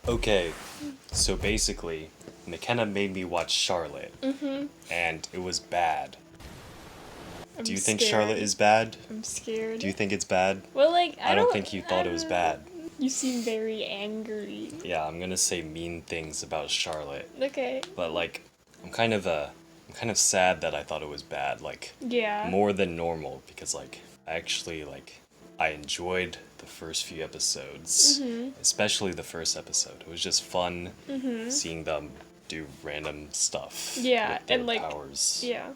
Okay, so basically, McKenna made me watch Charlotte, and it was bad. I'm Do you think scared. Charlotte is bad? I'm scared. Do you think it's bad? Well, like, I don't think you thought it was bad. You seem very angry. Yeah, I'm gonna say mean things about Charlotte, Okay. but like, I'm kind of sad that I thought it was bad, like Yeah. more than normal, because I enjoyed the first few episodes, especially the first episode. It was just fun seeing them do random stuff Yeah, with their and like, powers. yeah.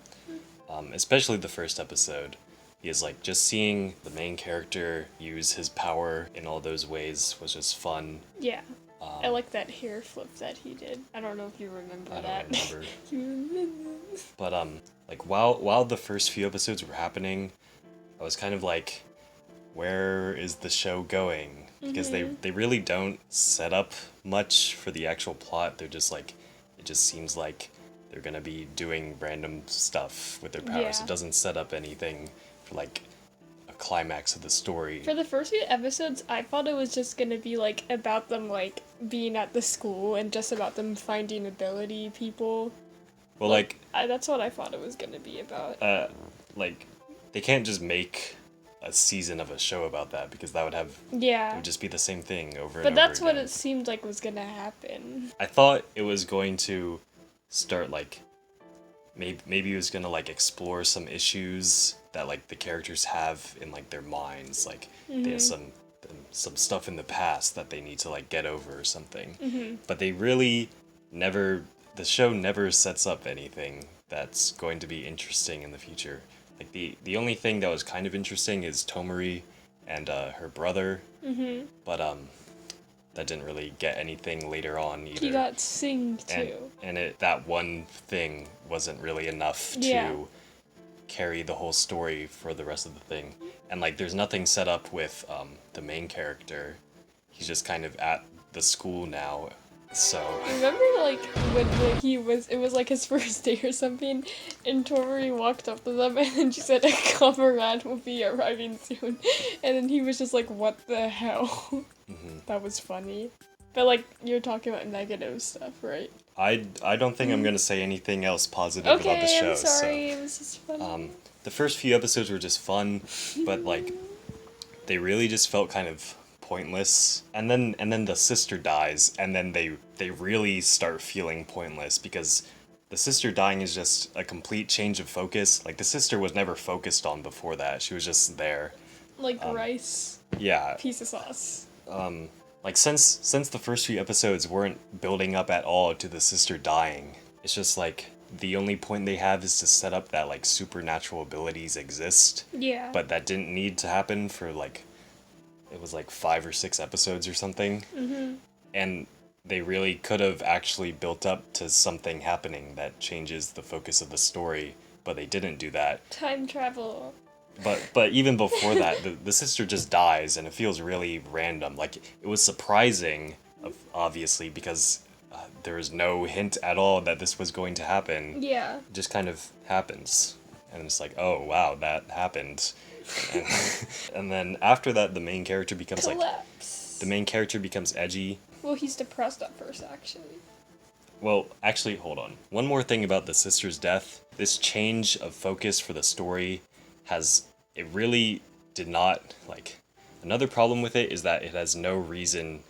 Especially the first episode. Because like just seeing the main character use his power in all those ways was just fun. Yeah. I like that hair flip that he did. I don't know if you remember I that. don't remember. You remember? But like while the first few episodes were happening, I was kind of like, where is the show going? Because they really don't set up much for the actual plot. They're just like, it just seems like they're gonna be doing random stuff with their powers. Yeah. It doesn't set up anything for like a climax of the story. For the first few episodes, I thought it was just gonna be like about them like being at the school and just about them finding ability people. Well, like That's what I thought it was gonna be about. like they can't just make a season of a show about that, because that would have it Yeah. would just be the same thing over and But over that's what again. it seemed like was gonna happen. I thought it was going to start like maybe it was gonna like explore some issues that like the characters have in like their minds, like they have some stuff in the past that they need to like get over or something. But they really never the show never sets up anything that's going to be interesting in the future. Like the only thing that was kind of interesting is Tomari and her brother. But that didn't really get anything later on either. He got Sing too. And that one thing wasn't really enough Yeah. to carry the whole story for the rest of the thing. And like there's nothing set up with the main character. He's just kind of at the school now. So Remember, like, when it was like his first day or something, and Tori walked up to them, and then she said, a comrade will be arriving soon. And then he was just like, what the hell? That was funny. But, like, you're talking about negative stuff, right? I don't think I'm gonna say anything else positive about the Okay, show. I'm sorry, it was just funny. The first few episodes were just fun, but like they really just felt kind of pointless. And then the sister dies, and then they really start feeling pointless, because the sister dying is just a complete change of focus. Like the sister was never focused on before that. She was just there. Like rice, Yeah. piece of sauce. Like since the first few episodes weren't building up at all to the sister dying, it's just like the only point they have is to set up that like supernatural abilities exist, Yeah. but that didn't need to happen for like it was like 5 or 6 episodes or something. And they really could have actually built up to something happening that changes the focus of the story, but they didn't do that. Time travel. But even before that, the sister just dies, and it feels really random. Like it was surprising, obviously, because there was no hint at all that this was going to happen. Yeah. It just kind of happens, and it's like, oh wow, that happened. And, and then after that, the main character becomes Collapse. the main character becomes edgy. Well, he's depressed at first, actually. Well, actually, hold on. One more thing about the sister's death. This change of focus for the story it really did not, like, another problem with it is that it has no reason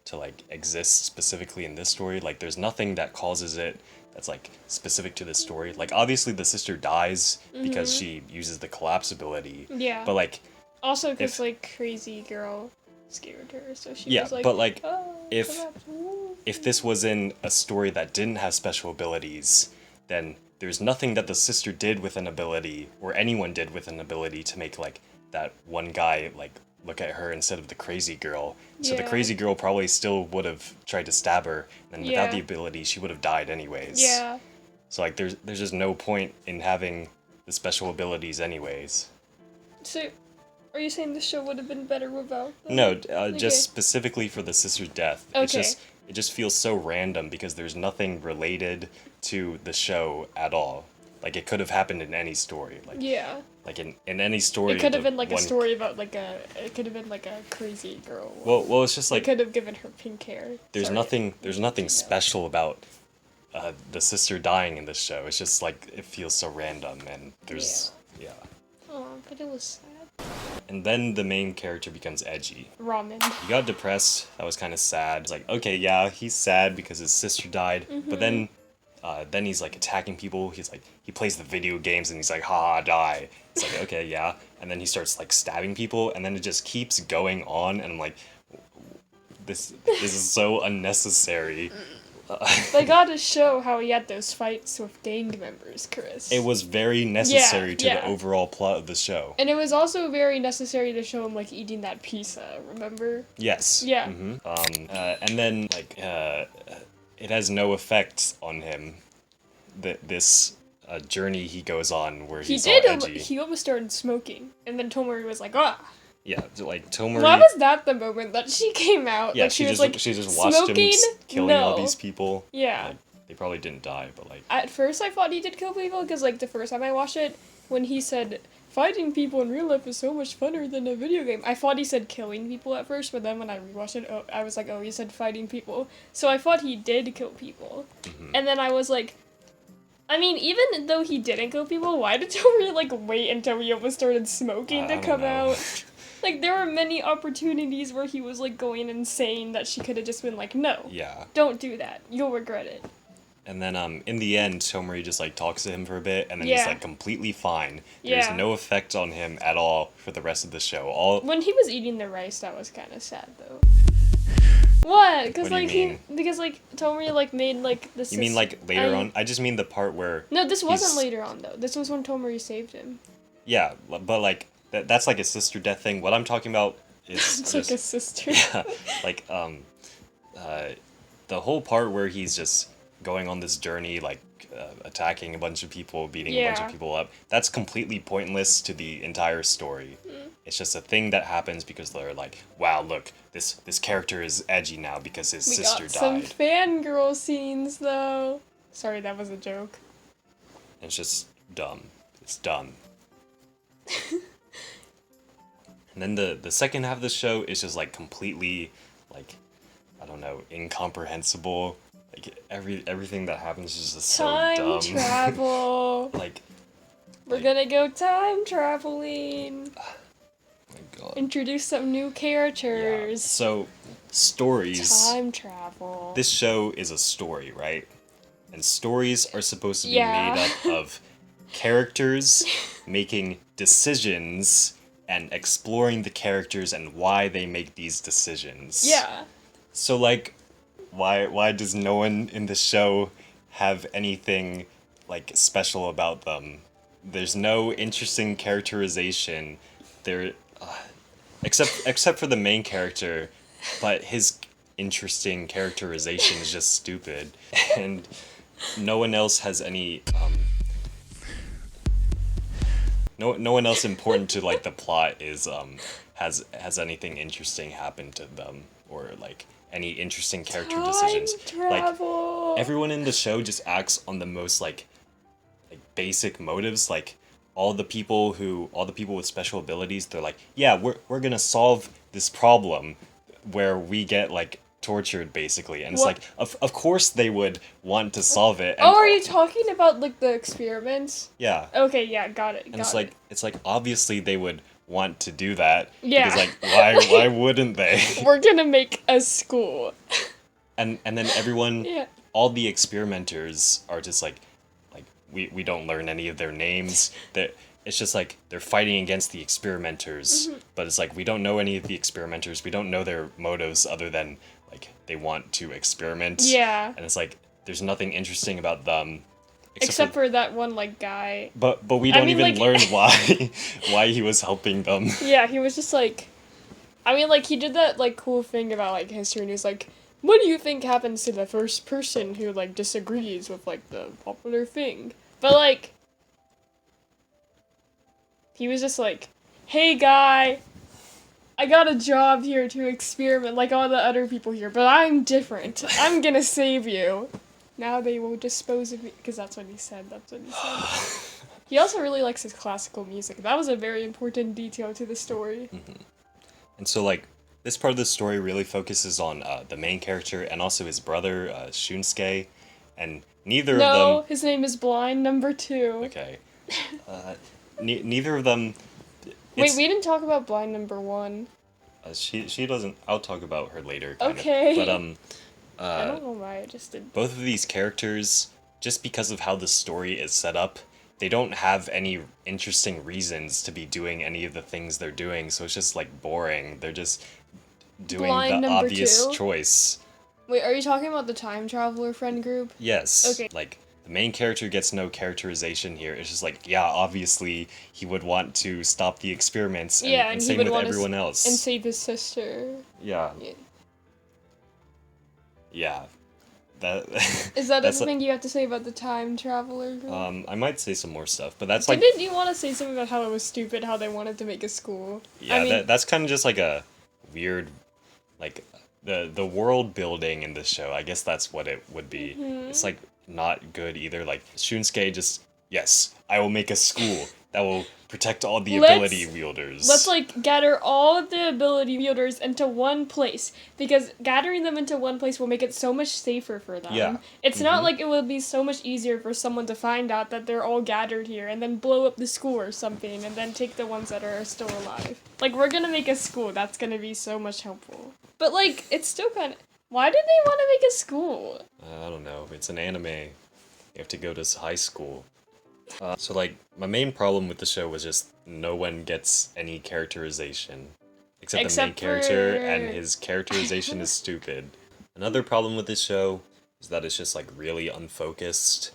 to, like, exist specifically in this story. Like, there's nothing that causes it that's, like, specific to this story. Like, obviously the sister dies because she uses the collapse ability. Yeah. But, like, Also, because, If- like, crazy girl scared her, so she yeah, was like, but, like, oh, if- collapse. if this was in a story that didn't have special abilities, then there's nothing that the sister did with an ability, or anyone did with an ability, to make, like, that one guy, like, look at her instead of the crazy girl. So the Yeah. crazy girl probably still would have tried to stab her, and without Yeah. the ability, she would have died anyways. Yeah. So, like, there's just no point in having the special abilities anyways. So, are you saying the show would have been better without them? No, Okay. just specifically for the sister's death. Okay. It just feels so random, because there's nothing related to the show at all. Like it could have happened in any story. Yeah. Like in any story. It could have been like a story about like a. It could have been like a crazy girl. Well, it's just like. It could have given her pink hair. There's nothing special about the sister dying in this show. It's just like it feels so random, and there's yeah. Oh, but it was sad. And then the main character becomes edgy. Ramen. He got depressed. That was kind of sad. It's like, okay, yeah, he's sad because his sister died, but then he's like attacking people. He's like, he plays the video games and he's like, ha, die. It's like, okay, yeah. And then he starts like stabbing people, and then it just keeps going on, and I'm like, this is so unnecessary. They gotta show how he had those fights with gang members, Chris. It was very necessary to yeah. the overall plot of the show. And it was also very necessary to show him, like, eating that pizza, remember? Yes. Yeah. And then, like, it has no effect on him, this journey he goes on where he's all edgy. He almost started smoking, and then Tomori was like, ah! Yeah, like, Tomori... Why was that the moment that she came out? Yeah, like, she just watched smoking? him killing all these people. Yeah. Like, they probably didn't die, but, like... At first, I thought he did kill people, because, like, the first time I watched it, when he said, fighting people in real life is so much funner than a video game, I thought he said killing people at first, but then when I rewatched it, I was like, oh, he said fighting people. So I thought he did kill people. And then I was like, I mean, even though he didn't kill people, why did Tomori, like, wait until he almost started smoking to come out? Like, there were many opportunities where he was, like, going insane that she could have just been like, no. Yeah. Don't do that. You'll regret it. And then, in the end, Tomori just, like, talks to him for a bit, and then he's, like, completely fine. There's no effect on him at all for the rest of the show. When he was eating the rice, that was kind of sad, though. What? Because, like, Tomori, like, made, like, the You mean, like, later on? I just mean the part where... No, this wasn't later on, though. This was when Tomori saved him. Yeah, but, like... That's like a sister death thing. What I'm talking about is it's just, like a sister. Yeah, like the whole part where he's just going on this journey, like attacking a bunch of people, beating a bunch of people up. That's completely pointless to the entire story. It's just a thing that happens because they're like, wow, look, this character is edgy now because his sister died. Some fangirl scenes though. Sorry, that was a joke. It's just dumb. It's dumb. And then the second half of the show is just like completely, like, I don't know, incomprehensible. Like everything that happens is just so dumb. Time travel. We're gonna go time traveling. Oh my god. Introduce some new characters. Yeah. So, stories. Time travel. This show is a story, right? And stories are supposed to be made up of characters making decisions and exploring the characters and why they make these decisions. Yeah. So, like, why does no one in the show have anything, like, special about them? There's no interesting characterization. Except for the main character, but his interesting characterization is just stupid. And no one else has any, No one else important to, like, the plot is has anything interesting happen to them, or like any interesting character decisions. Travel. Like, everyone in the show just acts on the most like basic motives. Like all the people with special abilities, they're like, yeah, we're gonna solve this problem where we get like tortured basically, and it's like of course they would want to solve it. And are you talking about like the experiments? Yeah. Okay, yeah, got it. And it's like obviously they would want to do that. Yeah. Because like why wouldn't they? We're gonna make a school. And then everyone, yeah. All the experimenters are just like we don't learn any of their names. That it's just like they're fighting against the experimenters, but it's like we don't know any of the experimenters. We don't know their motives other than like they want to experiment. Yeah. And it's like there's nothing interesting about them. Except for that one like guy. But we don't even learn why he was helping them. Yeah, he was just like, I mean, like he did that like cool thing about like history, and he was like, what do you think happens to the first person who like disagrees with like the popular thing? But like, he was just like, hey guy, I got a job here to experiment like all the other people here, but I'm different. I'm gonna save you. Now they will dispose of me. Because that's what he said. He also really likes his classical music. That was a very important detail to the story. And so, like, this part of the story really focuses on the main character and also his brother, Shunsuke, and neither of No, them... his name is Blind Number 2. Okay. Neither of them... Wait, we didn't talk about Blind Number 1. She doesn't... I'll talk about her later, kind Okay. of. But, I don't know why I just did. both of these characters, just because of how the story is set up, they don't have any interesting reasons to be doing any of the things they're doing, so it's just, like, boring. They're just doing Blind the Number obvious 2? choice. Wait, are you talking about the time traveler friend group? Yes. Okay. Like, the main character gets no characterization here. It's just like, yeah, obviously he would want to stop the experiments, and, Yeah, and and same he would with want everyone else. And save his sister. Yeah. Yeah. Yeah. That. Is that that's everything you have to say about the time traveler group? I might say some more stuff, but that's like... Didn't you want to say something about how it was stupid, how they wanted to make a school? Yeah, I mean, that's kind of just like a weird, like, the world building in this show. I guess that's what it would be. It's like not good either. Like Shunsuke just, yes, I will make a school that will protect all the ability wielders. Let's like gather all of the ability wielders into one place, because gathering them into one place will make it so much safer for them. Yeah. It's not like it would be so much easier for someone to find out that they're all gathered here and then blow up the school or something and then take the ones that are still alive. Like, we're gonna make a school, that's gonna be so much helpful. But like, it's still kind of... Why did they want to make a school? I don't know. It's an anime. You have to go to high school. So, like, my main problem with the show was just no one gets any characterization. Except the main character, and his characterization is stupid. Another problem with this show is that it's just, like, really unfocused.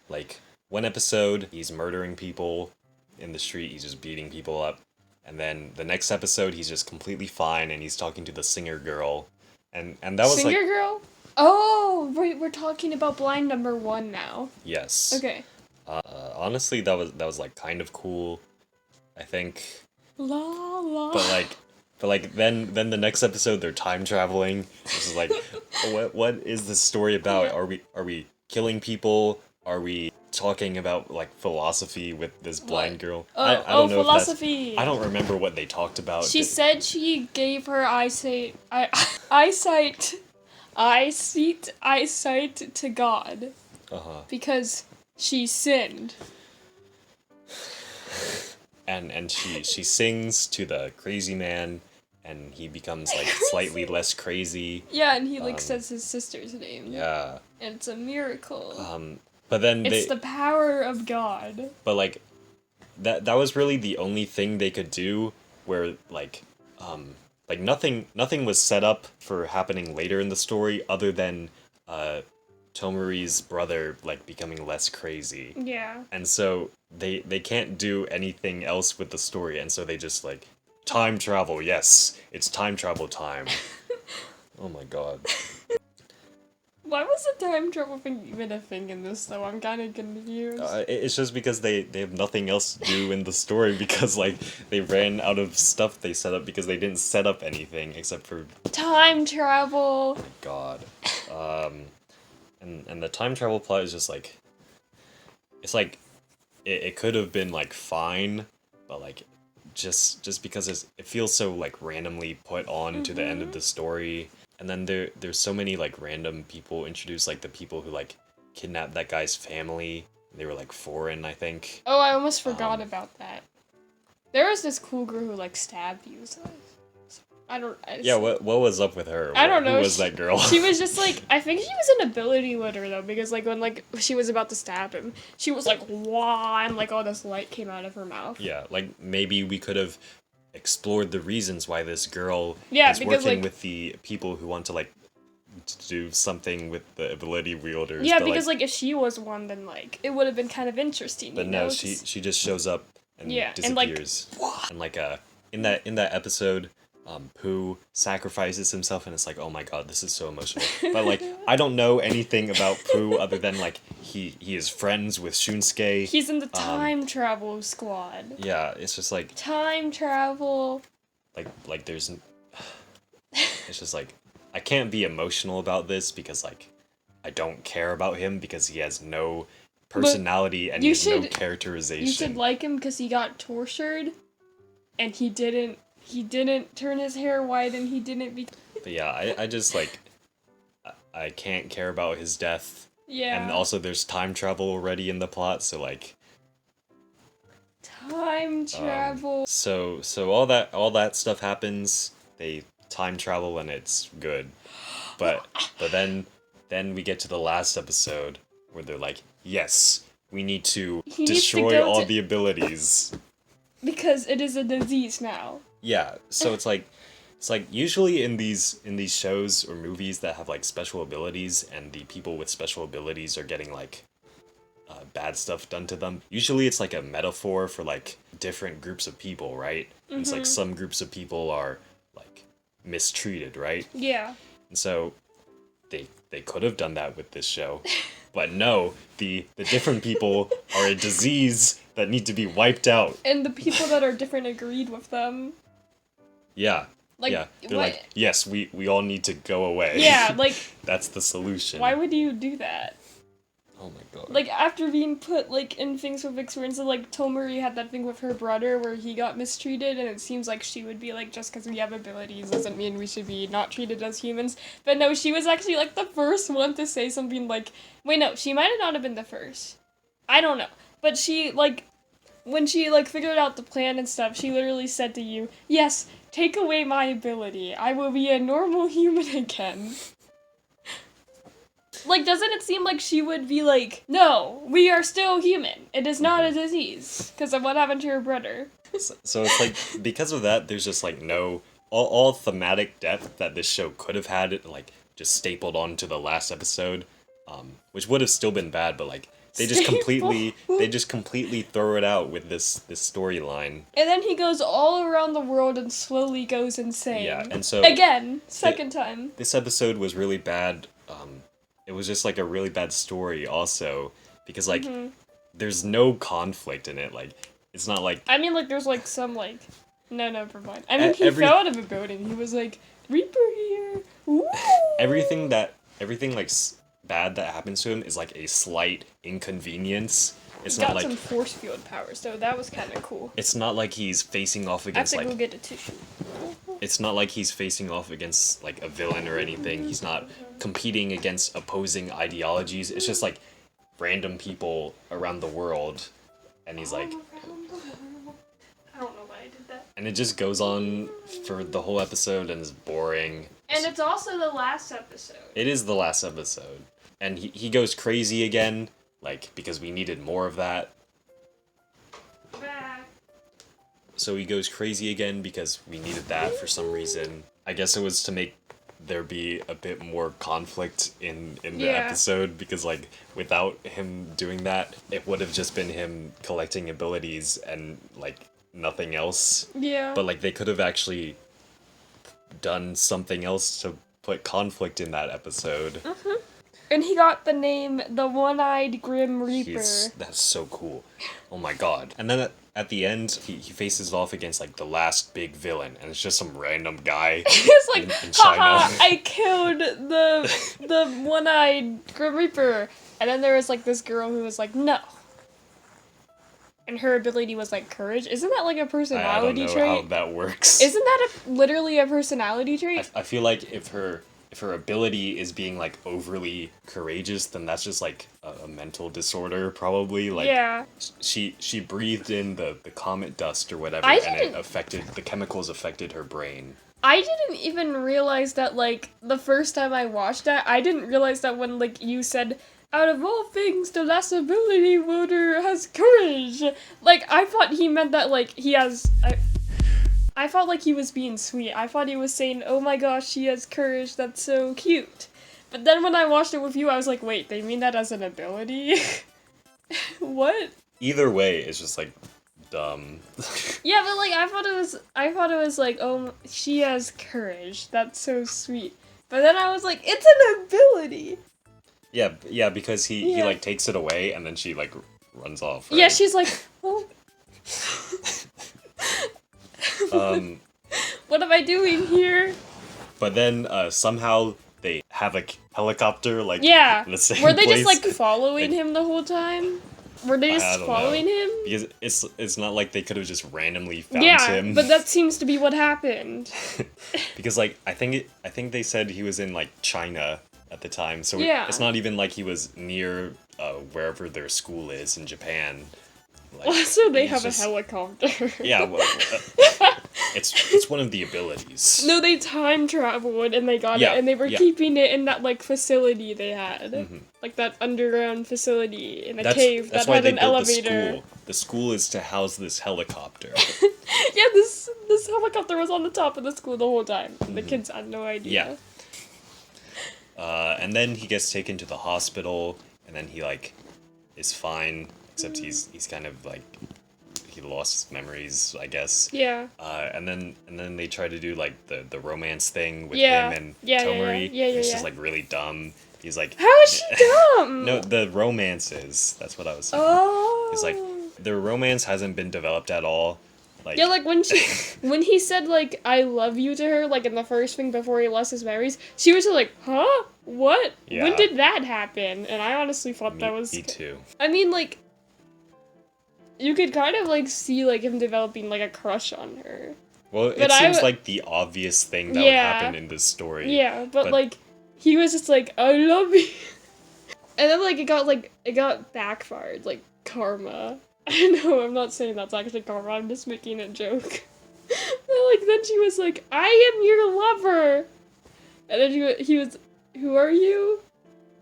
Like, one episode, he's murdering people in the street, he's just beating people up. And then the next episode, he's just completely fine, and he's talking to the singer girl. And that was Singer like... girl? Oh, we're talking about Blind Number 1 now. Yes. Okay. Honestly, that was like kind of cool, I think. La la. But like then the next episode they're time traveling. This is like, what is this story about? Are we killing people? Are we talking about like philosophy with this blind girl? I don't know philosophy. If I don't remember what they talked about. She said she gave her eyesight to God. Because she sinned. And she sings to the crazy man, and he becomes like slightly less crazy. Yeah, and he like says his sister's name. Yeah. And it's a miracle. But then it's the power of God. But like that was really the only thing they could do where like nothing was set up for happening later in the story other than Tomori's brother like becoming less crazy. Yeah. And so they can't do anything else with the story, and so they just like time travel. Yes, it's time travel time. Oh my god. Why was the time travel thing even a thing in this though? I'm kind of confused. It's just because they have nothing else to do in the story, because like they ran out of stuff they set up because they didn't set up anything except for time travel. Oh my god. And the time travel plot is just like, it's like it could have been like fine, but like just because it feels so like randomly put on to the end of the story. And then there's so many like random people introduced, like the people who like kidnapped that guy's family. They were like foreign, I think. Oh, I almost forgot about that. There was this cool girl who like stabbed you. So what was up with her? I don't know. Who was that girl? She was just like, I think she was an ability wielder though, because like when like she was about to stab him, she was like, "Wah!" and like all this light came out of her mouth. Yeah, like maybe we could have explored the reasons why this girl is working like, with the people who want to like to do something with the ability wielders. Yeah, because like if she was one, then like it would have been kind of interesting. But no, she just shows up and disappears. And like in that episode, Pooh sacrifices himself, and it's like, oh my god, this is so emotional. But like, I don't know anything about Pooh other than like he is friends with Shunsuke. He's in the time travel squad. Yeah, it's just like time travel. Like there's, it's just like I can't be emotional about this because like I don't care about him because he has no personality and you he has no should- characterization. You should like him because he got tortured, and he didn't turn his hair white, and he didn't be. But yeah, I just like I can't care about his death. Yeah. And also there's time travel already in the plot, so like Time travel. so all that stuff happens, they time travel and it's good. But then we get to the last episode where they're like, "Yes, we need to He needs to destroy go all to- the abilities." Because it is a disease now. Yeah, so it's like usually in these shows or movies that have like special abilities and the people with special abilities are getting like bad stuff done to them. Usually it's like a metaphor for like different groups of people, right? And it's like some groups of people are like mistreated, right? Yeah. And so they could have done that with this show. But no, the different people are a disease that need to be wiped out. And the people that are different agreed with them. Yeah. Like, yeah. They're what? like, yes, we all need to go away. Yeah, like, That's the solution. why would you do that? Oh my god. Like, after being put, like, in things with experiences, like, Tomori had that thing with her brother where he got mistreated, and it seems like she would be like, just because we have abilities doesn't mean we should be not treated as humans. But no, she was actually, like, the first one to say something like, wait, no, she might not have been the first. I don't know. But she, like, when she, like, figured out the plan and stuff, she literally said to you, yes, take away my ability. I will be a normal human again. Like, doesn't it seem like she would be like, no, we are still human. It is not a disease. Because of what happened to her brother. So it's like, because of that, there's just like no, all thematic depth that this show could have had, like, just stapled onto the last episode, which would have still been bad, but like, they just completely throw it out with this storyline. And then he goes all around the world and slowly goes insane. Yeah, and so again, second time. This episode was really bad. It was just like a really bad story also, because like there's no conflict in it. Like, it's not like, I mean, like, there's like some like, no, never mind. I mean, he every- fell out of a building. He was like, Reaper here. Woo! everything like bad that happens to him is like a slight inconvenience. It's He not got like, some force field powers, so that was kind of cool. it's not like he's facing off I have against to like, go get a tissue. it's not like he's facing off against like a villain or anything. He's not competing against opposing ideologies. It's just like random people around the world, and he's like, I don't know why I did that. and it just goes on for the whole episode and is boring. And it's also the last episode. It is the last episode, and he goes crazy again, like, because we needed more of that. Back. So he goes crazy again because we needed that for some reason. I guess it was to make there be a bit more conflict in the Yeah. episode, because like without him doing that, it would have just been him collecting abilities and like nothing else. Yeah. But like they could have actually done something else to put conflict in that episode. And he got the name the One-Eyed Grim Reaper. That's so cool. Oh my god. And then at the end, he faces off against like the last big villain, and it's just some random guy. It's like, in haha, China. I killed the One-Eyed Grim Reaper. And then there was like this girl who was like, no. And her ability was like courage. Isn't that like a I don't personality know trait? how that works. Isn't that literally a personality trait? I feel like if her ability is being like overly courageous, then that's just like a mental disorder probably. Like, yeah. she breathed in the comet dust or whatever, I and it didn't- the chemicals affected her brain. I didn't even realize that, like, the first time I watched that, I didn't realize that when, like, you said, out of all things, the last ability wielder has courage. Like, I thought he meant that, like, he has... I thought, like, he was being sweet. I thought he was saying, oh my gosh, she has courage, that's so cute. But then when I watched it with you, I was like, wait, they mean that as an ability? What? Either way, it's just like dumb. Yeah, but like I thought it was like, oh, she has courage. That's so sweet. But then I was like, it's an ability. Yeah, because he Yeah. like takes it away and then she like runs off. Yeah, right? she's like, oh, Um, what am I doing here? but then somehow they have a helicopter like Yeah. in the same Were they place. just like following him the whole time? Were they I just don't following him? Because it's not like they could have just randomly found Yeah, him. but that seems to be what happened. Because like I think they said he was in like China at the time, so Yeah. it's not even like he was near wherever their school is in Japan. Like, Also, they he's have just- a helicopter. Yeah, well, it's one of the abilities. No, they time traveled and they got Yeah, it, and they were yeah. keeping it in that like facility they had, Mhm. like that underground facility in a That's cave that's that why had they an built elevator. the school. The school is to house this helicopter. Yeah, this helicopter was on the top of the school the whole time. The kids had no idea. Yeah. And then he gets taken to the hospital, and then he like is fine, except he's kind of like he lost his memories, I guess. Yeah. And then they try to do like the romance thing with Yeah. him and Yeah, yeah, Tomori. yeah, yeah, It's yeah. just like really dumb. He's like, How is she dumb? no, the romances. That's what I was saying. Oh. It's like their romance hasn't been developed at all. Like Yeah, like when he said like "I love you" to her, like in the first thing before he lost his memories, she was just like, "Huh? What? Yeah. When did that happen?" And I honestly thought that was. me too. I mean, like, you could kind of like see like him developing like a crush on her. Well, it But I seems w- like the obvious thing that Yeah. would happen in this story. Yeah, but But- like he was just like, "I love you," and then like it got backfired, like karma. I know I'm not saying that's actually karma. I'm just making a joke. But like then she was like, "I am your lover," and then he was, "Who are you?"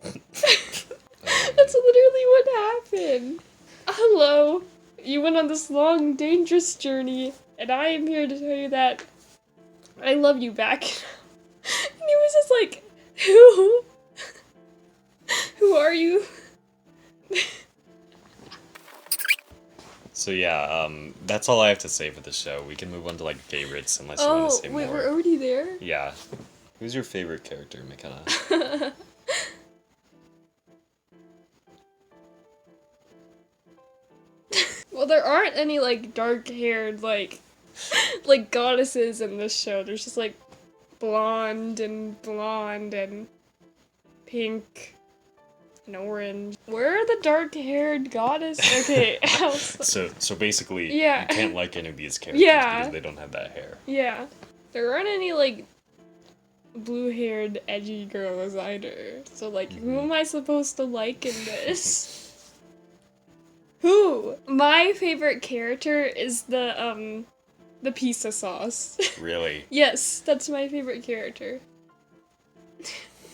That's literally what happened. Hello, you went on this long, dangerous journey, and I am here to tell you that I love you back. And he was just like, "Who? Who are you?" So yeah, that's all I have to say for the show. We can move on to like favorites unless you want to say wait, more. we're already there? Yeah. Who's your favorite character, McKenna? Well, there aren't any like dark-haired like goddesses in this show. There's just like blonde and pink and orange. Where are the dark-haired goddess? Okay, So basically, Yeah. you can't like any of these characters Yeah. because they don't have that hair. yeah, there aren't any like blue-haired edgy girls either. So like, who am I supposed to like in this? Who? My favorite character is the pizza sauce. Really? Yes, that's my favorite character.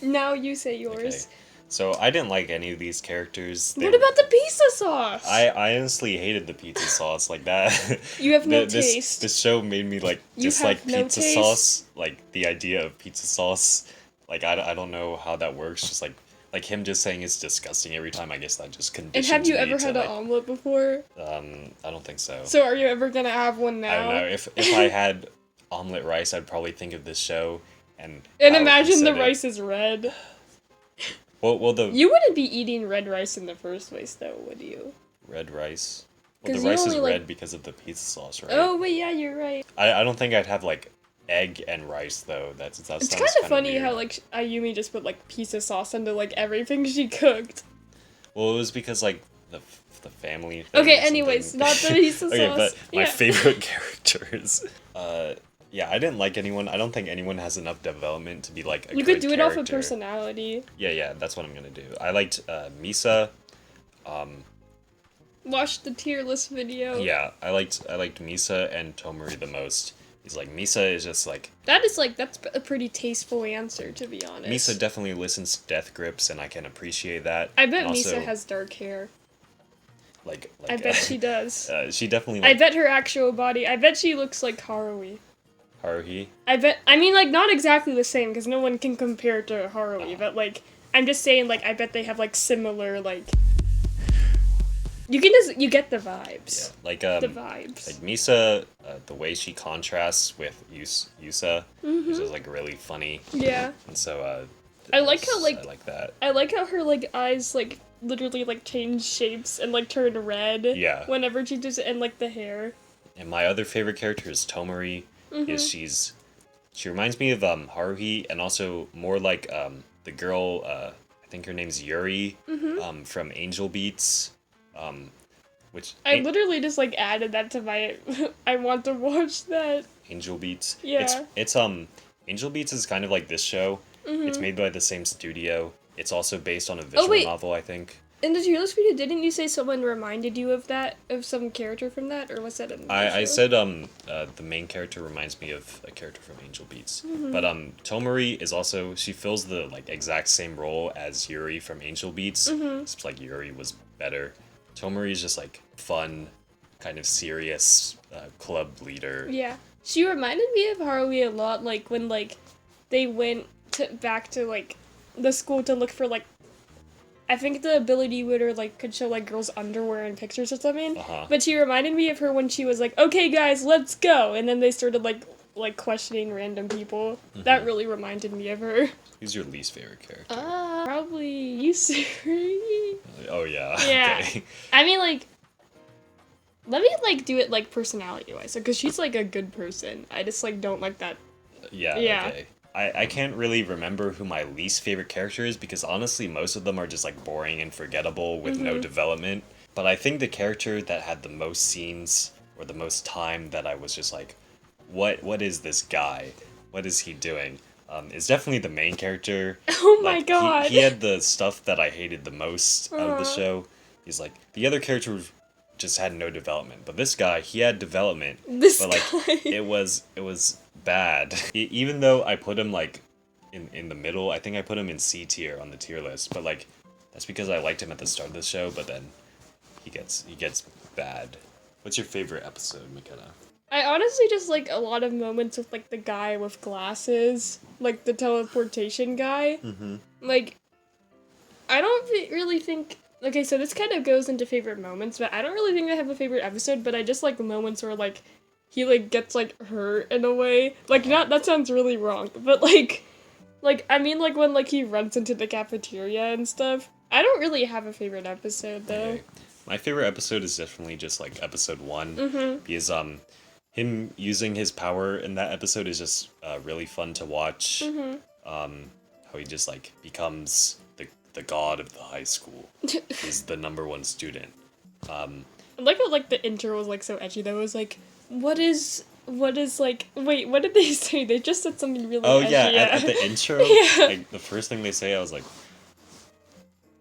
Now you say yours. Okay. So I didn't like any of these characters. What about the pizza sauce? I honestly hated the pizza sauce like that. You have no This- taste. This show made me like You dislike have no pizza taste. sauce. Like the idea of pizza sauce. Like I don't know how that works. Just like him just saying it's disgusting every time. I guess that just And conditions have you me ever to, had like, an omelet before? I don't think so. So are you ever gonna have one now? I don't know. If I had omelet rice, I'd probably think of this show and. And how he imagine the said it. rice is red. Well, the You wouldn't be eating red rice in the first place, though, would you? red rice. Well, 'Cause the you rice is only, like- red because of the pizza sauce, right? Oh, wait, yeah, you're right. I don't think I'd have like egg and rice though. That It's sounds kind of funny weird. how, like, Ayumi just put, like, pizza sauce into, like, everything she cooked. Well, it was because like the family. Thing Okay, or something. anyways, not the pizza Okay, sauce. but my Yeah. favorite characters. Yeah, I didn't like anyone. I don't think anyone has enough development to be like a You good could do it off of character. personality. Yeah, that's what I'm gonna do. I liked Misa. Watch the tier list video. Yeah, I liked Misa and Tomori the most. He's like Misa is just like That's a pretty tasteful answer, to be honest. Misa definitely listens to Death Grips, and I can appreciate that. I bet And also, Misa has dark hair. like I bet she does. she definitely I like bet her actual body. I bet she looks like Haruhi. Haruhi. I mean, like, not exactly the same, because no one can compare to Haruhi, but, like, I'm just saying, like, I bet they have, like, similar, like... You get the vibes. Yeah, like The vibes. like Misa, the way she contrasts with Yusa is just like really funny, Yeah. and so I like how, like- I like that. I like how her, like, eyes, like, literally, like, change shapes and, like, turn red. Yeah. Whenever she does it, and, like, the hair. And my other favorite character is Tomori. Mm-hmm. Is she's She reminds me of Haruhi, and also more like the girl. I think her name's Yuri. From Angel Beats. Which I literally just like added that to my. I want to watch that. Angel Beats. Yeah. It's Angel Beats is kind of like this show. It's made by the same studio. It's also based on a visual novel, I think. In the tier list video, didn't you say someone reminded you of that, of some character from that, or was that in the I show? said the main character reminds me of a character from Angel Beats. But Tomori is also, she fills the like exact same role as Yuri from Angel Beats. It's like Yuri was better. Tomori is just like fun, kind of serious club leader. Yeah. She reminded me of Harley a lot, like when like they went back to like the school to look for like, I think the ability winner like could show like girls' underwear in pictures or something. But she reminded me of her when she was like, "Okay, guys, let's go," and then they started like questioning random people. That really reminded me of her. Who's your least favorite character? Probably Yusuri. Oh yeah. Yeah. Okay. I mean, like, let me like do it like personality wise, because she's like a good person. I just like don't like that. Yeah. Okay. I can't really remember who my least favorite character is because honestly most of them are just like boring and forgettable with no development. But I think the character that had the most scenes or the most time that I was just like, what is this guy? What is he doing? Is definitely the main character. Oh my Like, god. He had the stuff that I hated the most out of the show. He's like, the other characters just had no development. But this guy, he had development. This but like guy. it was bad. Even though I put him like in the middle, I think I put him in C tier on the tier list. But like that's because I liked him at the start of the show, but then he gets bad. What's your favorite episode, McKenna? I honestly just like a lot of moments with like the guy with glasses, like the teleportation guy. Like, I don't really think. Okay, so this kind of goes into favorite moments, but I don't really think I have a favorite episode. But I just like the moments where like he like gets like hurt in a way. Like not that sounds really wrong, but like I mean like when like he runs into the cafeteria and stuff. I don't really have a favorite episode though. Okay. My favorite episode is definitely just like episode 1 because him using his power in that episode is just really fun to watch. How he just like becomes the god of the high school. He's the #1 student. I like how like the intro was like so edgy though. It was like, what is like, wait, what did they say? They just said something really edgy. At the intro, Yeah. like the first thing they say, I was like,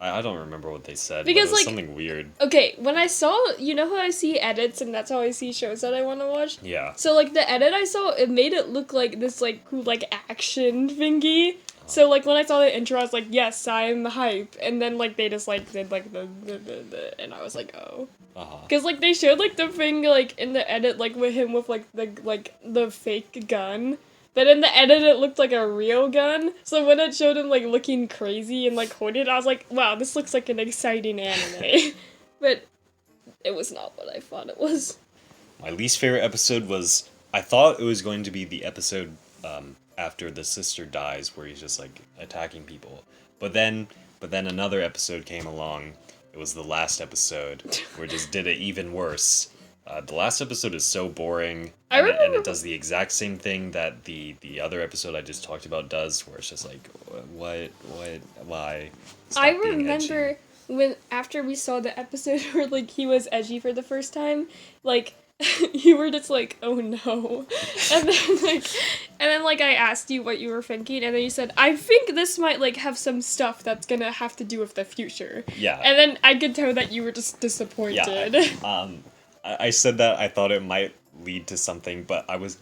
I don't remember what they said, Because, but it was like, something weird. Okay, when I saw, you know how I see edits and that's how I see shows that I want to watch? Yeah. So, like, the edit I saw, it made it look like this, like, cool, like, action thingy. So, like, when I saw the intro, I was like, yes, I'm hype. And then, like, they just, like, did, like, the and I was like, oh. Because, like, they showed, like, the thing, like, in the edit, like, with him with, like, the fake gun. But in the edit, it looked like a real gun. So when it showed him, like, looking crazy and, like, holding it, I was like, wow, this looks like an exciting anime. But it was not what I thought it was. My least favorite episode was, I thought it was going to be the episode after the sister dies, where he's just, like, attacking people. But then another episode came along. It was the last episode, where it just did it even worse. The last episode is so boring, and it does the exact same thing that the other episode I just talked about does, where it's just like, what, why? Stop I being remember edgy. when, after we saw the episode where, like, he was edgy for the first time, like, you were just like, oh no. And then, like, I asked you what you were thinking, and then you said, I think this might, like, have some stuff that's gonna have to do with the future. Yeah. And then I could tell that you were just disappointed. Yeah. I said that I thought it might lead to something, but I was,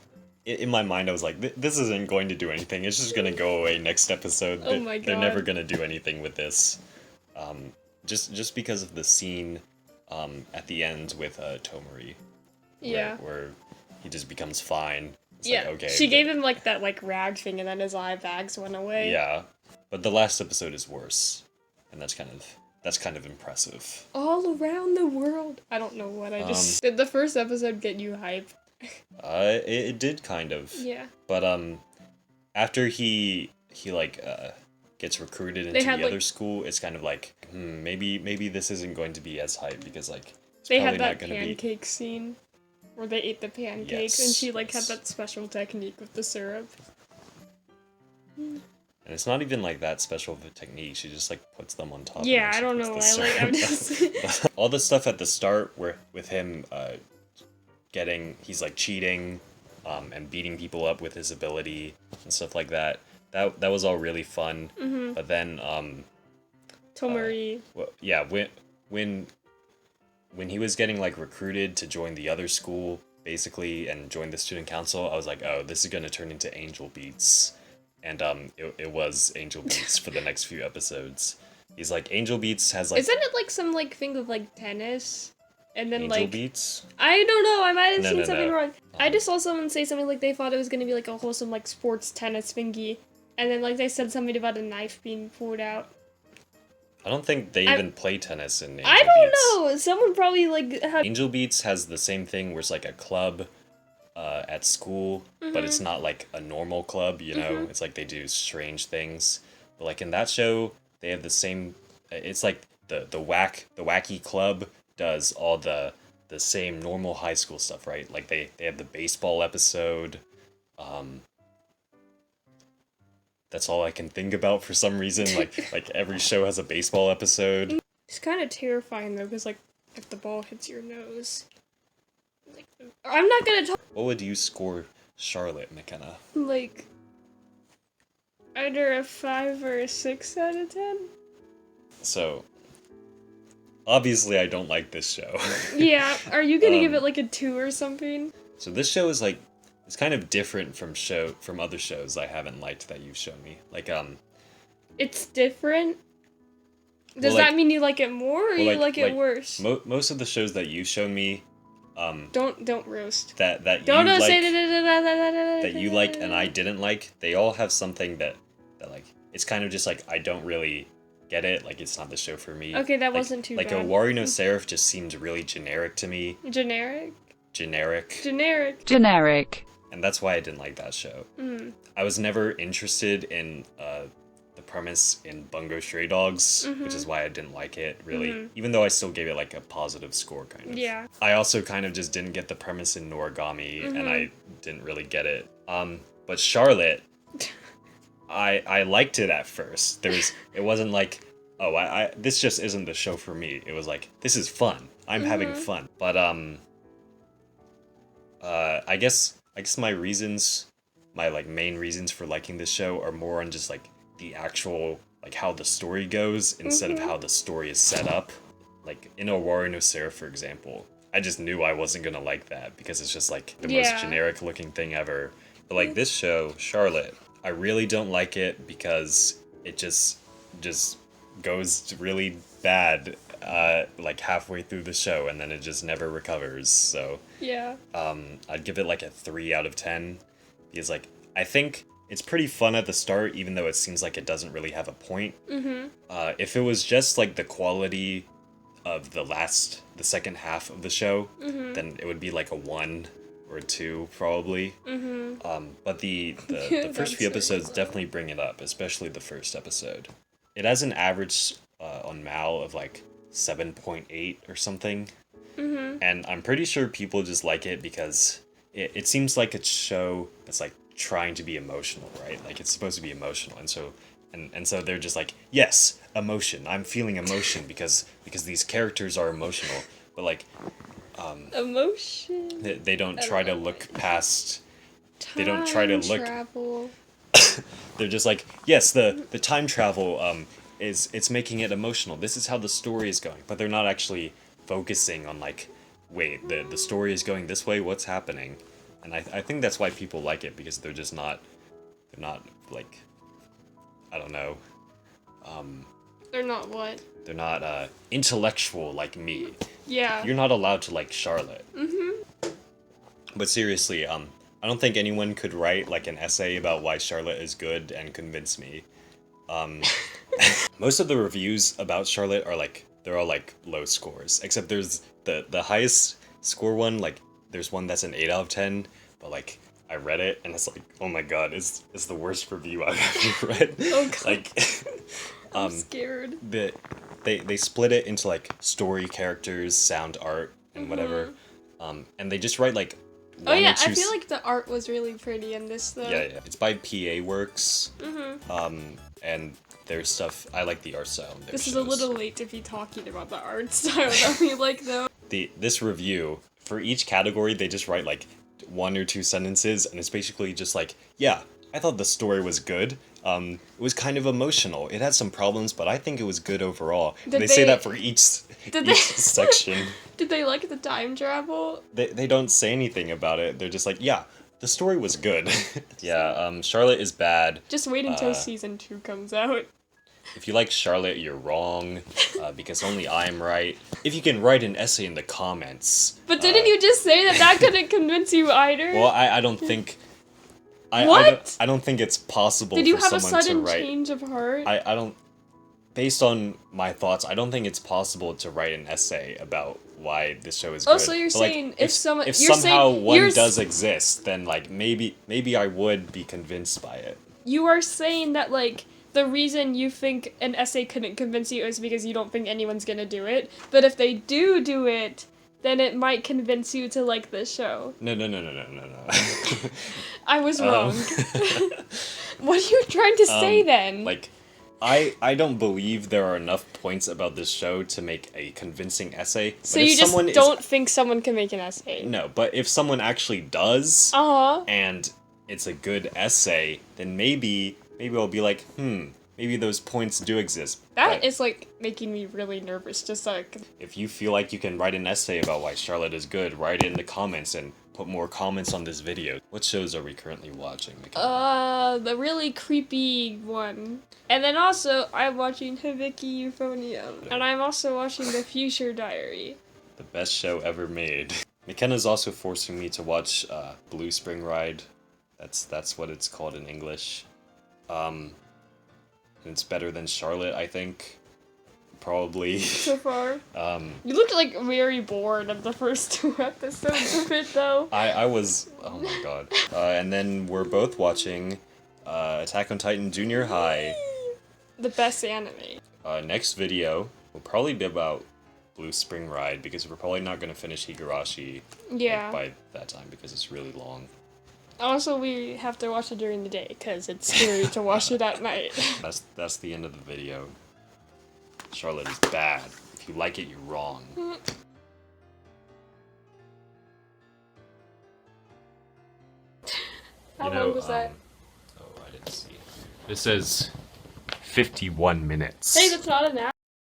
in my mind, I was like, this isn't going to do anything. It's just gonna go away next episode. Oh my god. They're never gonna do anything with this. Just because of the scene at the end with Tomori. Where he just becomes fine. It's yeah. like, okay. She gave him, like, that, like, rag thing, and then his eye bags went away. Yeah. But the last episode is worse. And that's kind of impressive. All around the world. I don't know what I just... Did the first episode get you hype? It did kind of. Yeah. But after he like gets recruited into the other school, it's kind of like, maybe this isn't going to be as hype because like it's they probably had that not going to be. pancake scene where they ate the pancakes, Yes, and she like yes. had that special technique with the syrup. And it's not even like that special of a technique. She just like puts them on top. Yeah, and I she don't puts know the why. Like, I'm just. all the stuff at the start where with him he's like cheating and beating people up with his ability and stuff like that. That was all really fun. Mm-hmm. But then Tomari. yeah, when he was getting like recruited to join the other school basically and join the student council, I was like, oh, this is gonna turn into Angel Beats. And it was Angel Beats for the next few episodes. He's like, Angel Beats has like Isn't it like some like thing with like tennis? And then Angel like Beats? I don't know, I might have No, seen no, something no. wrong. I just saw someone say something like they thought it was gonna be like a wholesome like sports tennis thingy. And then like they said something about a knife being pulled out. I don't think they even play tennis in Angel I don't Beats. know. Someone probably like had Angel Beats has the same thing where it's like a club at school, but it's not like a normal club, you know? It's like they do strange things. But like in that show, they have the same. It's like the wacky club does all the same normal high school stuff, right? Like they have the baseball episode. That's all I can think about for some reason. Like every show has a baseball episode. It's kind of terrifying though, because like if the ball hits your nose, like I'm not gonna talk What would you score Charlotte McKenna? like either a 5 or a 6 out of 10. So obviously I don't like this show. Yeah, are you gonna give it like a 2 or something? So this show is like it's kind of different from other shows I haven't liked that you've shown me. Like It's different. Does well, like- that mean you like it more or well, you like it worse? most of the shows that you've shown me Don't roast. that Don't you say like that you like and I didn't like, they all have something that like it's kind of just like I don't really get it, like it's not the show for me. Okay, that Like- wasn't too like bad. a Warrior No Seraph just seemed really generic to me. Generic. And that's why I didn't like that show. I was never interested in the premise in Bungo Stray Dogs, which is why I didn't like it, really. Even though I still gave it like a positive score, kind of. Yeah. I also kind of just didn't get the premise in Noragami, and I didn't really get it. But Charlotte, I liked it at first. It wasn't like, oh, I this just isn't the show for me. It was like, this is fun. I'm having fun. But I guess my reasons, my like main reasons for liking this show are more on just like the actual like how the story goes instead of how the story is set up. Like in Warrior No Seraph, for example, I just knew I wasn't gonna like that because it's just like the most generic looking thing ever. But like this show, Charlotte, I really don't like it because it just goes really bad like halfway through the show and then it just never recovers. So Yeah. I'd give it like a 3 out of 10 because like I think it's pretty fun at the start even though it seems like it doesn't really have a point. If it was just like the quality of the second half of the show, then it would be like a 1 or a 2 probably. But the first few episodes definitely bring it up, especially the first episode. It has an average on Mal of like 7.8 or something. And I'm pretty sure people just like it because it seems like a show that's like trying to be emotional, right? Like it's supposed to be emotional, and so they're just like, yes, emotion. I'm feeling emotion because these characters are emotional, but like Emotion. they don't try to look past. They don't Time try to look. travel. They're just like, yes, the time travel it's making it emotional. This is how the story is going, but they're not actually focusing on like, wait, the story is going this way. What's happening? And I think that's why people like it because they're not like, I don't know. They're not what? They're not intellectual like me. Yeah. You're not allowed to like Charlotte. But seriously, I don't think anyone could write like an essay about why Charlotte is good and convince me. Most of the reviews about Charlotte are like, they're all like low scores, except there's the highest score one, like there's one that's an 8 out of 10, but like I read it and it's like, oh my god, it's the worst review I've ever read. Oh god. Like I'm scared. They split it into like story, characters, sound, art, and whatever. And they just write like Oh yeah, I feel like the art was really pretty in this though. Yeah. It's by PA Works. Mm-hmm. And their stuff, I like the art style. In their This shows. is a little late to be talking about the art style that we like though. This review, for each category, they just write like 1 or 2 sentences, and it's basically just like, yeah, I thought the story was good. It was kind of emotional. It had some problems, but I think it was good overall. They say that for each section. Did they like the time travel? They don't say anything about it. They're just like, yeah, the story was good. Yeah, Charlotte is bad. Just wait until season 2 comes out. If you like Charlotte, you're wrong, because only I'm right. If you can write an essay in the comments. But didn't you just say that couldn't convince you either? Well, I don't think... What? I don't think it's possible Did you for have a someone sudden to write... change of heart? I don't... Based on my thoughts, I don't think it's possible to write an essay about why this show is good. Oh, so you're saying if someone... If somehow one does exist, then like maybe I would be convinced by it. You are saying that like the reason you think an essay couldn't convince you is because you don't think anyone's gonna do it. But if they do it, then it might convince you to like this show. No. I was wrong. What are you trying to say then? Like, I don't believe there are enough points about this show to make a convincing essay. So you just don't think someone can make an essay? No, but if someone actually does, and it's a good essay, then maybe I'll be like, maybe those points do exist. That is like making me really nervous. Just like, if you feel like you can write an essay about why Charlotte is good, write it in the comments and put more comments on this video. What shows are we currently watching? The really creepy one. And then also, I'm watching Hibiki Euphonium. And I'm also watching The Future Diary. The best show ever made. McKenna's also forcing me to watch Blue Spring Ride. That's what it's called in English. And it's better than Charlotte, I think. Probably. So far. You looked like very bored of the first 2 episodes of it, though. I was. Oh my god. And then we're both watching Attack on Titan Junior High. The best anime. Next video will probably be about Blue Spring Ride because we're probably not going to finish Higurashi by that time because it's really long. Also, we have to watch it during the day because it's scary to watch it at night. That's the end of the video. Charlotte is bad. If you like it, you're wrong. How long was that? Oh, I didn't see. This says 51 minutes. Hey, that's not an hour.